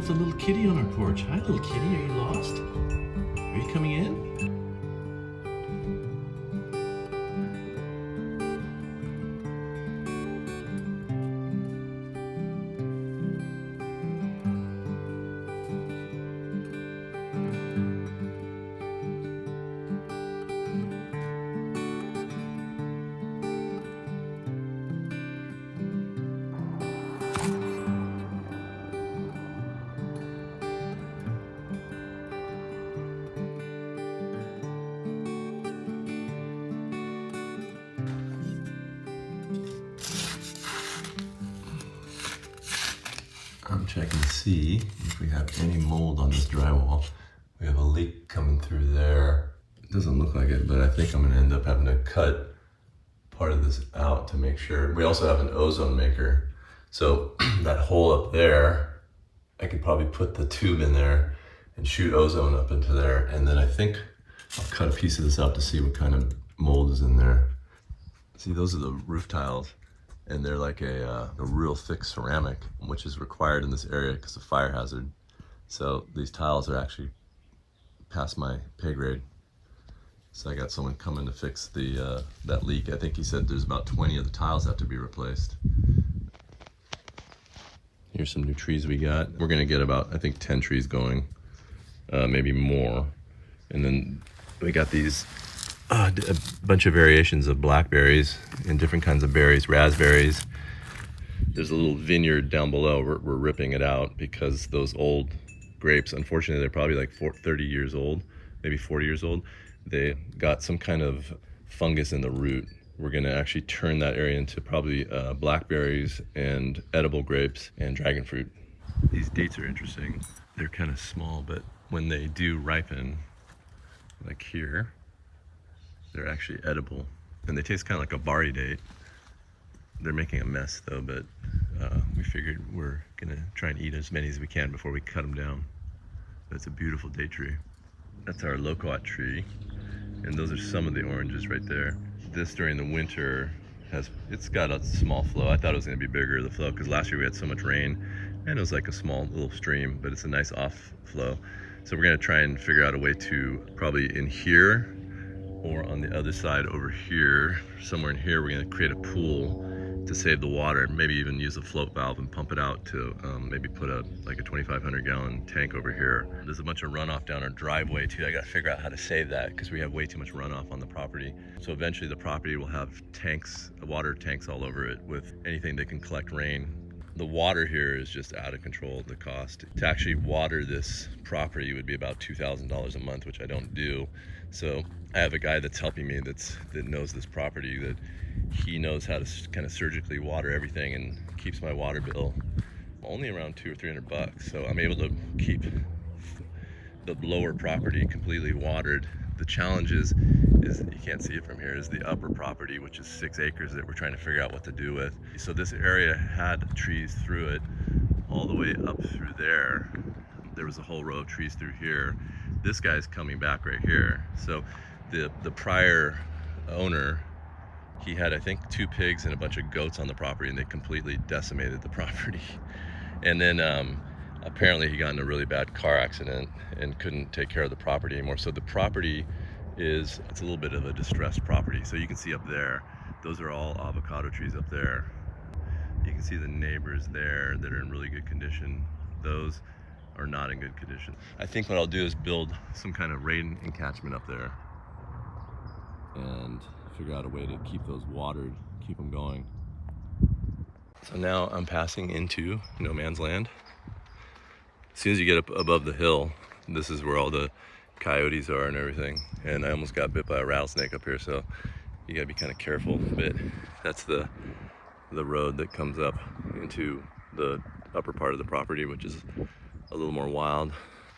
there's a little kitty on our porch. Hi, little kitty. Are you lost? Are you coming in? I'm checking to see if we have any mold on this drywall. We have a leak coming through there. It doesn't look like it, but I think I'm gonna end up having to cut part of this out to make sure. We also have an ozone maker. So that hole up there, I could probably put the tube in there and shoot ozone up into there. And then I think I'll cut a piece of this out to see what kind of mold is in there. See, those are the roof tiles. And they're like a real thick ceramic, which is required in this area because of fire hazard. So these tiles are actually past my pay grade. So I got someone coming to fix the that leak. I think he said there's about 20 of the tiles have to be replaced. Here's some new trees we got. We're gonna get about, I think, 10 trees going, maybe more. And then we got these a bunch of variations of blackberries and different kinds of berries, raspberries. There's a little vineyard down below. We're ripping it out because those old grapes, unfortunately, they're probably like 30 years old, maybe 40 years old. They got some kind of fungus in the root. We're gonna actually turn that area into probably blackberries and edible grapes and dragon fruit. These dates are interesting. They're kind of small, but when they do ripen, like here, they're actually edible, and they taste kind of like a bari date. They're making a mess though, but we figured we're gonna try and eat as many as we can before we cut them down. But it's a beautiful date tree. That's our loquat tree, and those are some of the oranges right there. This during the winter it's got a small flow. I thought it was gonna be bigger, the flow, because last year we had so much rain, and it was like a small little stream, but it's a nice off flow. So we're gonna try and figure out a way to, probably in here, or on the other side over here, somewhere in here, we're gonna create a pool to save the water, maybe even use a float valve and pump it out to maybe put like a 2,500 gallon tank over here. There's a bunch of runoff down our driveway too. I gotta figure out how to save that because we have way too much runoff on the property. So eventually the property will have tanks, water tanks all over it with anything that can collect rain. The water here is just out of control, the cost. To actually water this property would be about $2,000 a month, which I don't do. So I have a guy that's helping me that knows this property, that he knows how to kind of surgically water everything and keeps my water bill only around $200 or $300. So I'm able to keep the lower property completely watered. The challenge is you can't see it from here, is the upper property, which is 6 acres that we're trying to figure out what to do with. So this area had trees through it all the way up through there. There was a whole row of trees through here. This guy's coming back right here. So the prior owner, he had, I think, 2 pigs and a bunch of goats on the property, and they completely decimated the property. And then apparently he got in a really bad car accident and couldn't take care of the property anymore. So the property it's a little bit of a distressed property. So you can see up there, those are all avocado trees up there. You can see the neighbors there that are in really good condition. Those are not in good condition. I think what I'll do is build some kind of rain encatchment up there and figure out a way to keep those watered, keep them going. So now I'm passing into no man's land. As soon as you get up above the hill, this is where all the coyotes are and everything. And I almost got bit by a rattlesnake up here, so you gotta be kind of careful. But that's the road that comes up into the upper part of the property, which is a little more wild.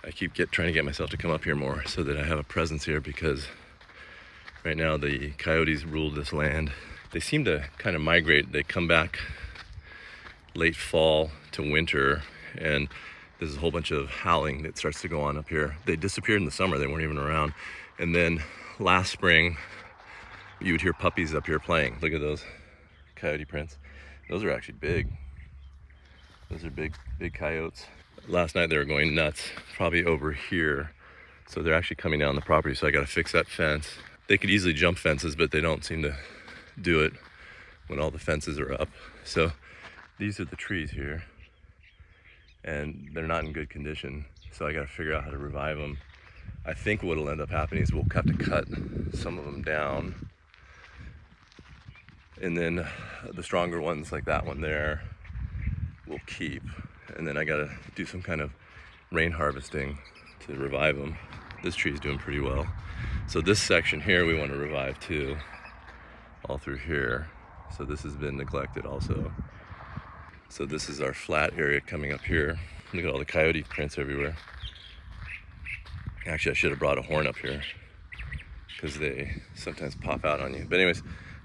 I keep trying to get myself to come up here more so that I have a presence here, because right now the coyotes rule this land. They seem to kind of migrate. They come back late fall to winter, and there's a whole bunch of howling that starts to go on up here. They disappeared in the summer, they weren't even around. And then last spring, you would hear puppies up here playing. Look at those coyote prints. Those are actually big. Those are big coyotes. last night they were going nuts, probably over here. So they're actually coming down the property, so I gotta fix that fence. They could easily jump fences, but they don't seem to do it when all the fences are up. So these are the trees here, and they're not in good condition. So I gotta figure out how to revive them. I think what'll end up happening is we'll have to cut some of them down, and then the stronger ones like that one there we'll keep. And then I gotta do some kind of rain harvesting to revive them. This tree's doing pretty well. So this section here we want to revive too, all through here. So this has been neglected also. So this is our flat area coming up here. Look at all the coyote prints everywhere. Actually, I should have brought a horn up here because they sometimes pop out on you. But anyways,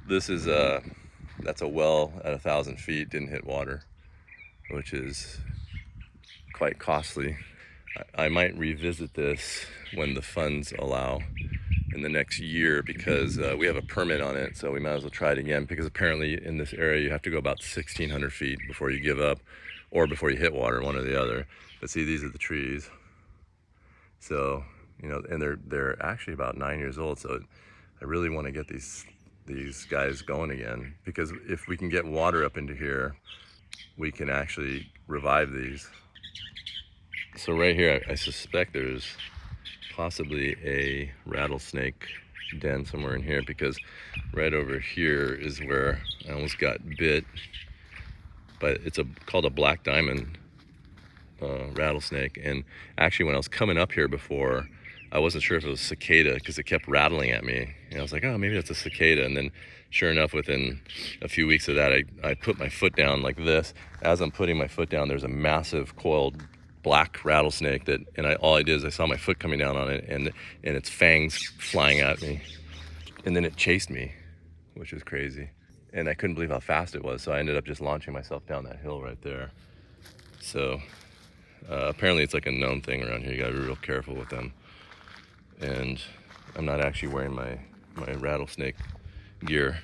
this is that's a well at 1,000 feet, didn't hit water, which is quite costly. I might revisit this when the funds allow in the next year, because we have a permit on it, so we might as well try it again, because apparently in this area you have to go about 1,600 feet before you give up, or before you hit water, one or the other. But see, these are the trees. So, you know, and they're actually about 9 years old, so I really want to get these guys going again, because if we can get water up into here, we can actually revive these. So right here, I suspect there's possibly a rattlesnake den somewhere in here, because right over here is where I almost got bit, but it's called a black diamond rattlesnake. And actually when I was coming up here before, I wasn't sure if it was cicada because it kept rattling at me, and I was like, oh, maybe that's a cicada. And then sure enough, within a few weeks of that, I put my foot down like this. As I'm putting my foot down, there's a massive coiled black rattlesnake all I did is I saw my foot coming down on it, and its fangs flying at me, and then it chased me, which is crazy. And I couldn't believe how fast it was, so I ended up just launching myself down that hill right there. So apparently it's like a known thing around here. You gotta be real careful with them. And I'm not actually wearing my rattlesnake gear.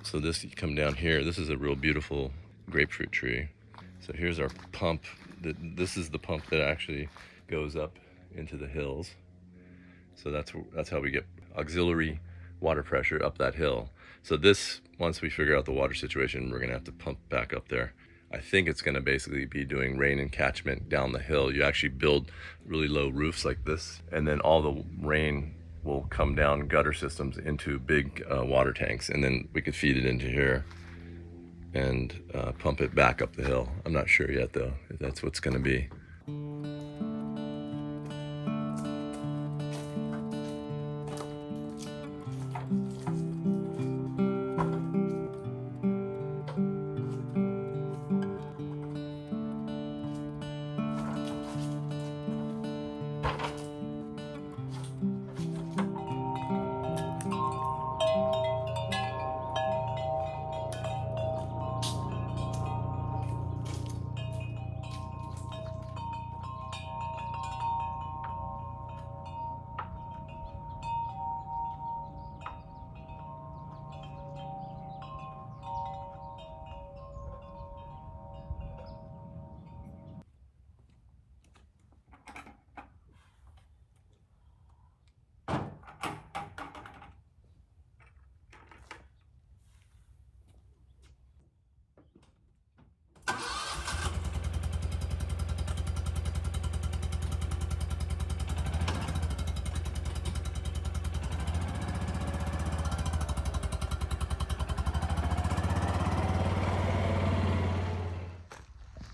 So this, you come down here, this is a real beautiful grapefruit tree. So here's our pump. This is the pump that actually goes up into the hills. So that's how we get auxiliary water pressure up that hill. So this, once we figure out the water situation, we're gonna have to pump back up there. I think it's gonna basically be doing rain and catchment down the hill. You actually build really low roofs like this, and then all the rain will come down gutter systems into big water tanks, and then we could feed it into here and pump it back up the hill. I'm not sure yet though, if that's what's gonna be.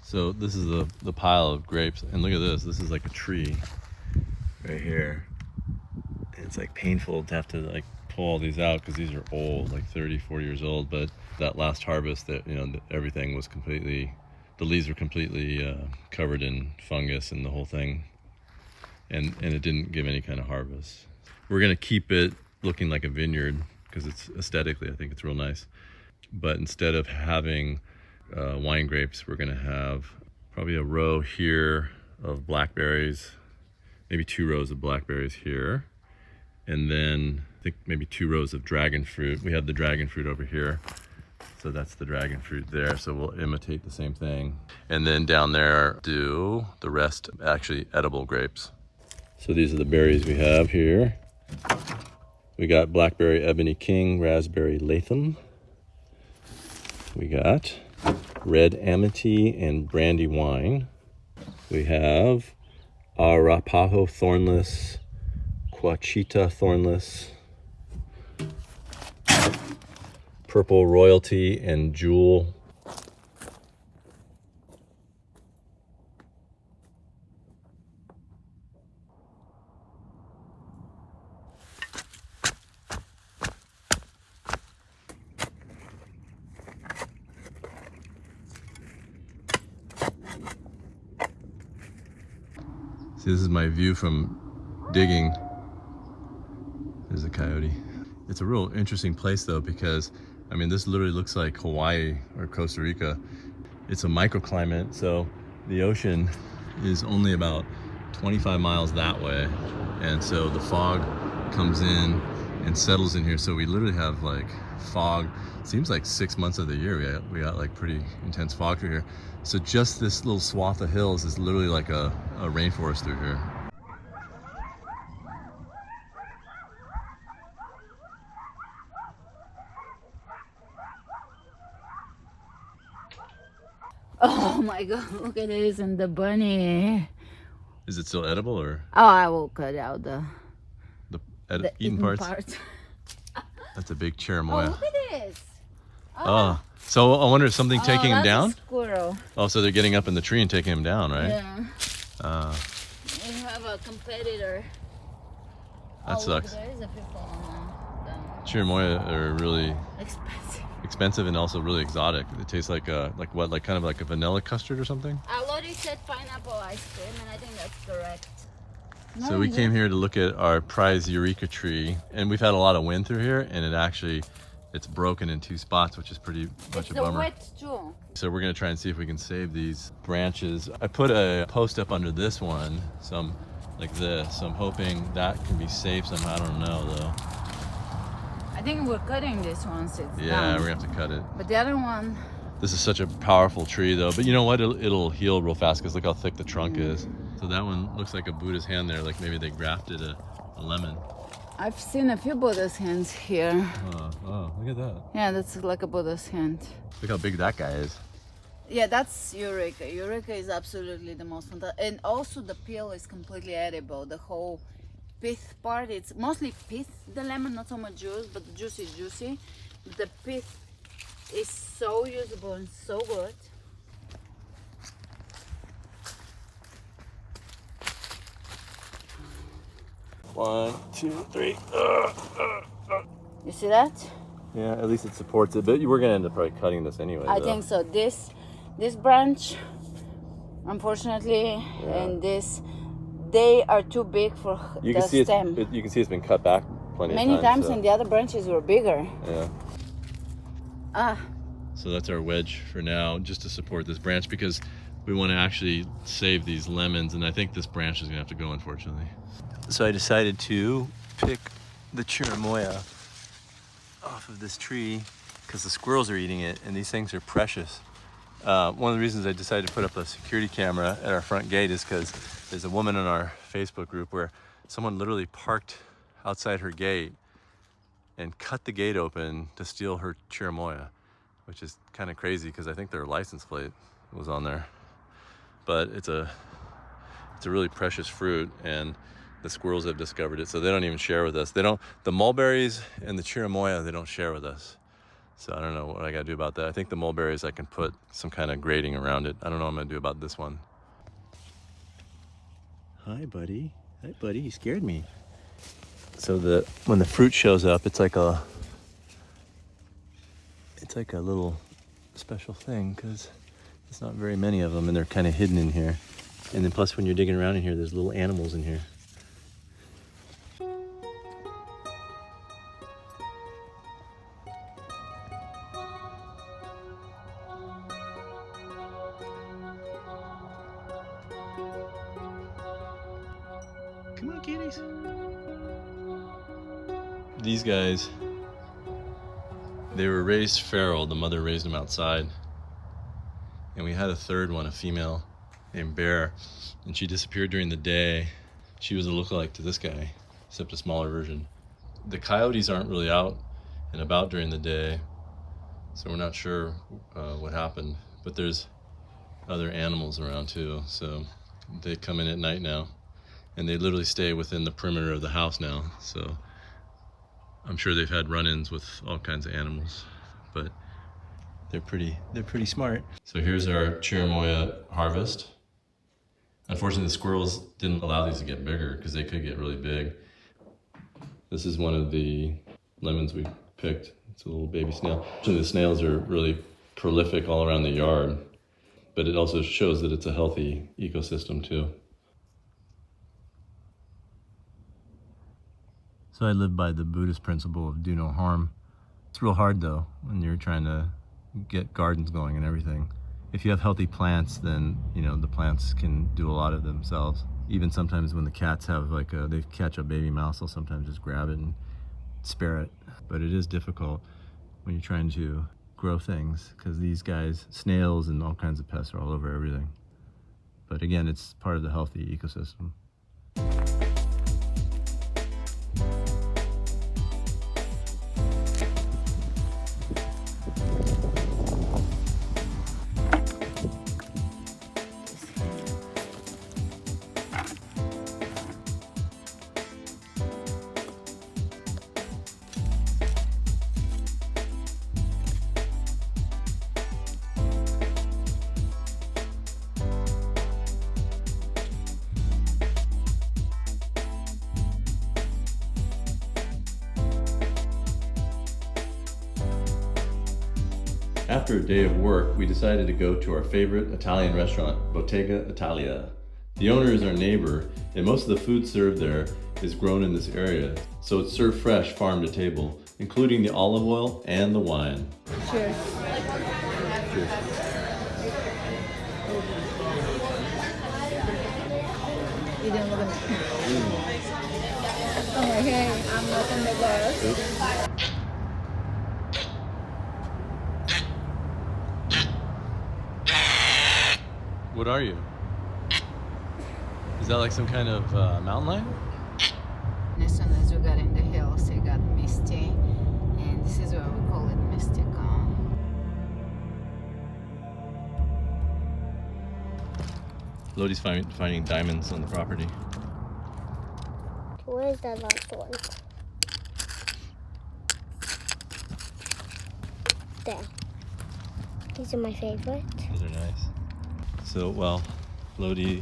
So this is the pile of grapes, and look at this. This is like a tree right here. And it's like painful to have to like pull all these out because these are old, like 30, 40 years old. But that last harvest, that, you know, everything was completely, the leaves were completely covered in fungus and the whole thing, and it didn't give any kind of harvest. We're gonna keep it looking like a vineyard because it's aesthetically, I think it's real nice. But instead of having wine grapes, we're gonna have probably a row here of blackberries, maybe 2 rows of blackberries here, and then I think maybe 2 rows of dragon fruit. We have the dragon fruit over here, So that's the dragon fruit there. So we'll imitate the same thing. And then down there, do the rest actually edible grapes. So these are the berries we have here. We got blackberry ebony king, raspberry latham. We got red amity and brandy wine. We have arapaho thornless, quachita thornless, purple royalty, and jewel. See, this is my view from digging. There's a coyote. It's a real interesting place though, because I mean, this literally looks like Hawaii or Costa Rica. It's a microclimate, so the ocean is only about 25 miles that way. And so the fog comes in and settles in here. So we literally have like fog, seems like 6 months of the year. We got like pretty intense fog through here. So just this little swath of hills is literally like a rainforest through here. Oh my god, look at this, and the bunny. Is it still edible or? Oh, I will cut out the eaten parts? That's a big cherimoya. Oh, look at this. Oh, so I wonder if something taking him down? A squirrel. Oh, so they're getting up in the tree and taking him down, right? Yeah. We have a competitor. That sucks. There is a people on Cherimoya are really expensive and also really exotic. It tastes like what, like kind of like a vanilla custard or something? Lori said pineapple ice cream, and I think that's correct. So we came here to look at our prize Eureka tree, and we've had a lot of wind through here, and it's broken in 2 spots, which is pretty much a bummer. It's wet too. So we're gonna try and see if we can save these branches. I put a post up under this one, like this. So I'm hoping that can be safe somehow. I don't know though. I think we're cutting this one. Yeah, we're gonna have to cut it. But the other one. This is such a powerful tree though. But you know what? It'll heal real fast because look how thick the trunk is. So that one looks like a Buddha's hand there, like maybe they grafted a lemon. I've seen a few Buddha's hands here. Oh, look at that. Yeah, that's like a Buddha's hand. Look how big that guy is. Yeah, that's Eureka. Eureka is absolutely the most fantastic. And also the peel is completely edible. The whole pith part, it's mostly pith, the lemon, not so much juice, but the juice is juicy. The pith is so usable and so good. One, two, three. You see that? Yeah, at least it supports it, but we're gonna end up probably cutting this anyway. I think so. This branch, unfortunately, and this, they are too big for the stem. You can see it's been cut back many times, and the other branches were bigger. Yeah. So that's our wedge for now, just to support this branch, because we want to actually save these lemons, and I think this branch is gonna have to go, unfortunately. So I decided to pick the cherimoya off of this tree because the squirrels are eating it, and these things are precious. One of the reasons I decided to put up a security camera at our front gate is because there's a woman in our Facebook group where someone literally parked outside her gate and cut the gate open to steal her cherimoya, which is kind of crazy because I think their license plate was on there. But it's a really precious fruit, and the squirrels have discovered it, so they don't even share with us. The mulberries and the cherimoya, they don't share with us. So I don't know what I gotta do about that. I think the mulberries, I can put some kind of grating around it. I don't know what I'm gonna do about this one. Hi, buddy. Hi, buddy. You scared me. So when the fruit shows up, it's like a little special thing because there's not very many of them, and they're kind of hidden in here. And then plus, when you're digging around in here, there's little animals in here. Come on, kitties. These guys They were raised feral. The mother raised them outside. And we had a third one, a female named Bear, and she disappeared during the day. She was a lookalike to this guy, except a smaller version. The coyotes aren't really out and about during the day, so we're not sure what happened. But there's other animals around too, so they come in at night now, and they literally stay within the perimeter of the house now. So I'm sure they've had run-ins with all kinds of animals, but they're pretty smart. So here's our cherimoya harvest. Unfortunately, the squirrels didn't allow these to get bigger because they could get really big. This is one of the lemons we picked. It's a little baby snail. Actually, the snails are really prolific all around the yard, but it also shows that it's a healthy ecosystem too. So I live by the Buddhist principle of do no harm. It's real hard though when you're trying to get gardens going and everything. If you have healthy plants, then you know the plants can do a lot of themselves. Even sometimes when the cats have they catch a baby mouse, they'll sometimes just grab it and spare it. But it is difficult when you're trying to grow things because these guys, snails and all kinds of pests are all over everything. But again, it's part of the healthy ecosystem. After a day of work, we decided to go to our favorite Italian restaurant, Bottega Italia. The owner is our neighbor, and most of the food served there is grown in this area, so it's served fresh farm to table, including the olive oil and the wine. Cheers. Cheers. You didn't look at me. Oh my God, I'm not in the glass. Oops. What are you? Is that like some kind of mountain lion? As soon as we got in the hills, it got misty, and this is why we call it Mystika. Lodi's finding diamonds on the property. Where's the last one? There. These are my favorite. Those are nice. So while Lodi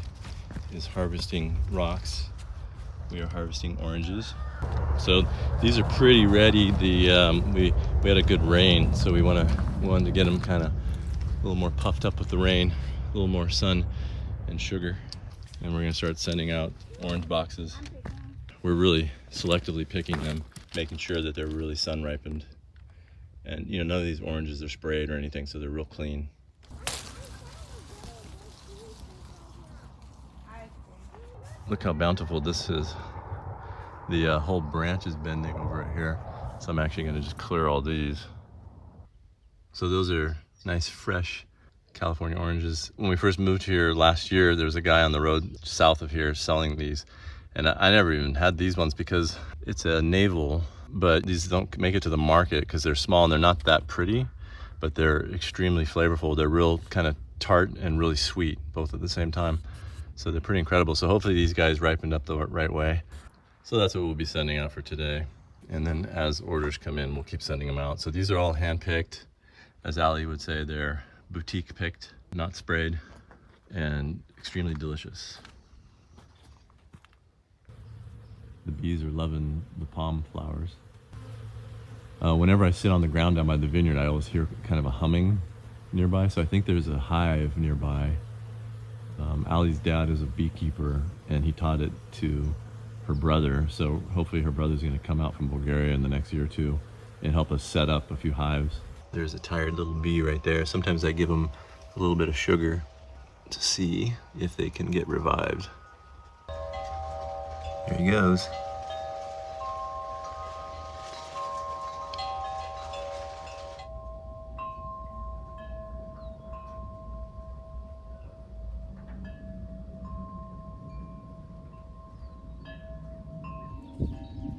is harvesting rocks, we are harvesting oranges. So these are pretty ready. We had a good rain, so we wanted to get them kind of a little more puffed up with the rain, a little more sun and sugar. And we're gonna start sending out orange boxes. We're really selectively picking them, making sure that they're really sun ripened. And you know, none of these oranges are sprayed or anything, so they're real clean. Look how bountiful this is. The whole branch is bending over it here. So I'm actually gonna just clear all these. So those are nice, fresh California oranges. When we first moved here last year, there was a guy on the road south of here selling these. And I never even had these ones because it's a navel, but these don't make it to the market because they're small and they're not that pretty, but they're extremely flavorful. They're real kind of tart and really sweet, both at the same time. So they're pretty incredible. So hopefully these guys ripened up the right way. So that's what we'll be sending out for today. And then as orders come in, we'll keep sending them out. So these are all hand-picked. As Ali would say, they're boutique picked, not sprayed, and extremely delicious. The bees are loving the palm flowers. Whenever I sit on the ground down by the vineyard, I always hear kind of a humming nearby. So I think there's a hive nearby. Ali's dad is a beekeeper, and he taught it to her brother. So hopefully her brother's going to come out from Bulgaria in the next year or two and help us set up a few hives. There's a tired little bee right there. Sometimes I give them a little bit of sugar to see if they can get revived. Here he goes.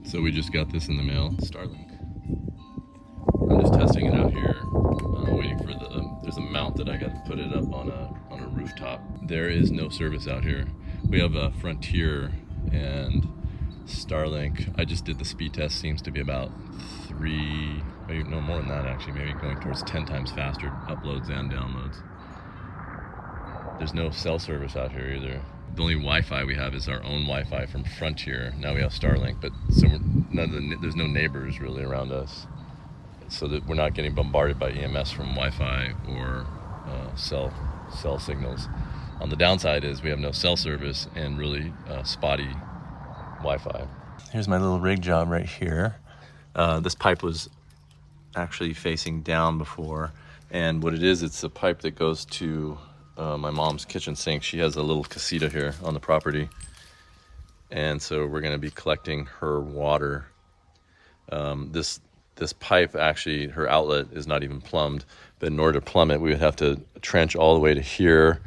So we just got this in the mail, Starlink. I'm just testing it out here. Waiting for there's a mount that I got to put it up on a rooftop. There is no service out here. We have a Frontier and Starlink. I just did the speed test, seems to be about 3, maybe no more than that actually, maybe going towards 10 times faster uploads and downloads. There's no cell service out here either. The only Wi-Fi we have is our own Wi-Fi from Frontier. Now we have Starlink, but so there's no neighbors really around us, so that we're not getting bombarded by EMS from Wi-Fi or cell signals. On the downside is we have no cell service and really spotty Wi-Fi. Here's my little rig job right here. This pipe was actually facing down before, and what it is, it's a pipe that goes to my mom's kitchen sink. She has a little casita here on the property, and so we're going to be collecting her water. This pipe, actually, her outlet is not even plumbed, but in order to plumb it, we would have to trench all the way to here,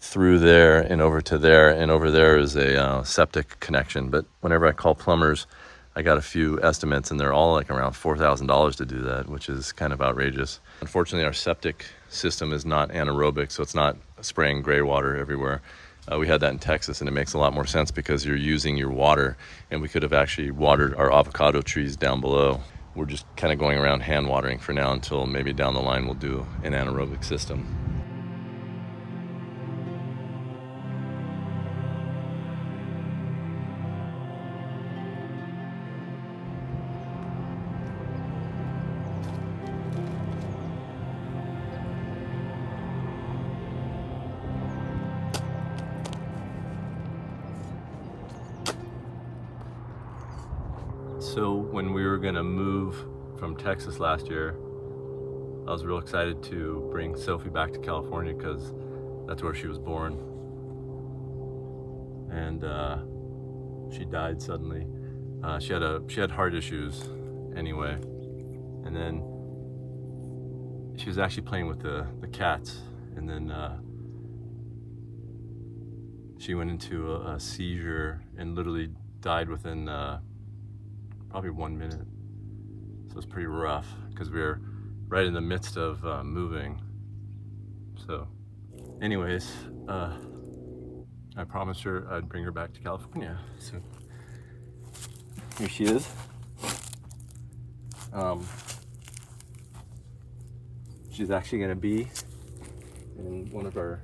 through there, and over to there, and over there is a septic connection. But whenever I call plumbers, I got a few estimates, and they're all like around $4,000 to do that, which is kind of outrageous. Unfortunately, our septic system is not anaerobic, so it's not spraying gray water everywhere. We had that in Texas, and it makes a lot more sense because you're using your water, and we could have actually watered our avocado trees down below. We're just kind of going around hand watering for now until maybe down the line we'll do an anaerobic system. So when we were gonna move from Texas last year, I was real excited to bring Sofie back to California because that's where she was born. And she died suddenly. She had heart issues anyway. And then she was actually playing with the cats, and then she went into a seizure and literally died within probably 1 minute. So it's pretty rough because we were right in the midst of moving. So anyways, I promised her I'd bring her back to California. So here she is. She's actually gonna be in one of our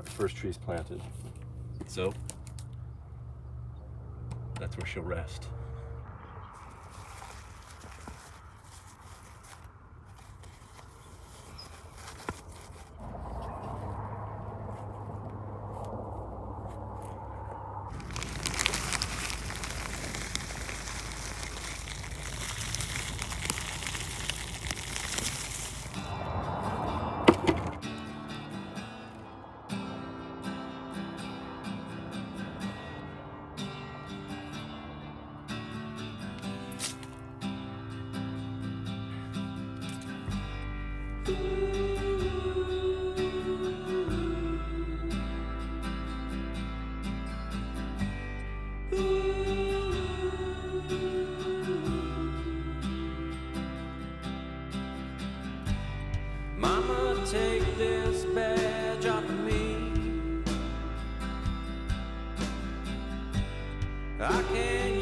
first trees planted. So that's where she'll rest. Mama, take this badge off of me. I can't